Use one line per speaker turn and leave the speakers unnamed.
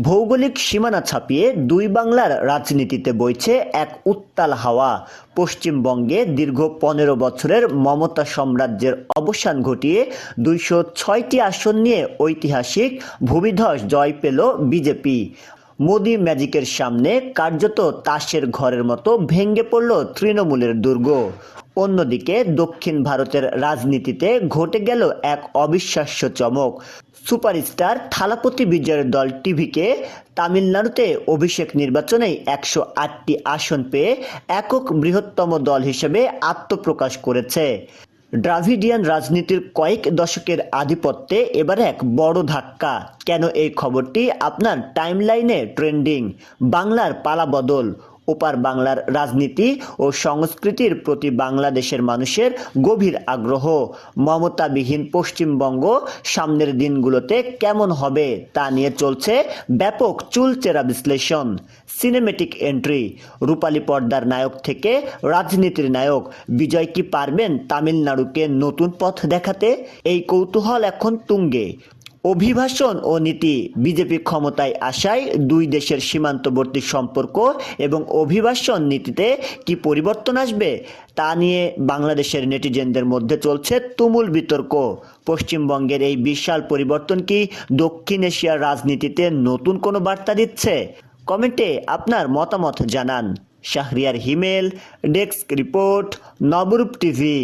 ভৌগোলিক সীমানা ছাপিয়ে দুই বাংলার রাজনীতিতে বইছে এক উত্তাল হাওয়া। পশ্চিমবঙ্গে দীর্ঘ ১৫ বছরের মমতা সাম্রাজ্যের অবসান ঘটিয়ে ২০৬টি আসন নিয়ে ঐতিহাসিক ভূমিধস জয় পেল বিজেপি। মোদি ম্যাজিকের সামনে কার্যত তাসের ঘরের মতো ভেঙে পড়ল তৃণমূলের দুর্গ। অন্যদিকে দক্ষিণ ভারতের রাজনীতিতে ঘটে গেল এক অবিশ্বাস্য চমক। সুপারস্টার থালাপতি বিজয়ের দল টিভিকে তামিলনাড়ুতে অভিষেক নির্বাচনে ১০৮টি আসন পেয়ে একক বৃহত্তম দল হিসেবে আত্মপ্রকাশ করেছে। দ্রাভিডিয়ান রাজনীতির কয়েক দশকের আধিপত্যে এবারে এক বড় ধাক্কা। কেন এই খবরটি আপনার টাইমলাইনে ট্রেন্ডিং? বাংলার পালাবদল, ওপার বাংলার রাজনীতি ও সংস্কৃতির প্রতি বাংলাদেশের মানুষের গভীর আগ্রহ, মমতাবিহীন পশ্চিমবঙ্গ সামনের দিনগুলোতে কেমন হবে তা নিয়ে চলছে ব্যাপক চুলচেরা বিশ্লেষণ। সিনেমেটিক এন্ট্রি, রূপালী পর্দার নায়ক থেকে রাজনীতির নায়ক, বিজয় কি পারবেন তামিলনাড়ুকে নতুন পথ দেখাতে? এই কৌতূহল এখন তুঙ্গে। অভিবাসন ও নীতি, বিজেপি ক্ষমতায় আসায় দুই দেশের সীমান্তবর্তী সম্পর্ক এবং অভিবাসন নীতিতে কি পরিবর্তন আসবে তা নিয়ে বাংলাদেশের নেটিজেনদের মধ্যে চলছে তুমুল বিতর্ক। পশ্চিমবঙ্গের এই বিশাল পরিবর্তন কি দক্ষিণ এশিয়ার রাজনীতিতে নতুন কোনো বার্তা দিচ্ছে? কমেন্টে আপনার মতামত জানান। শাহরিয়ার হিমেল, ডেস্ক রিপোর্ট, নবরূপ টিভি।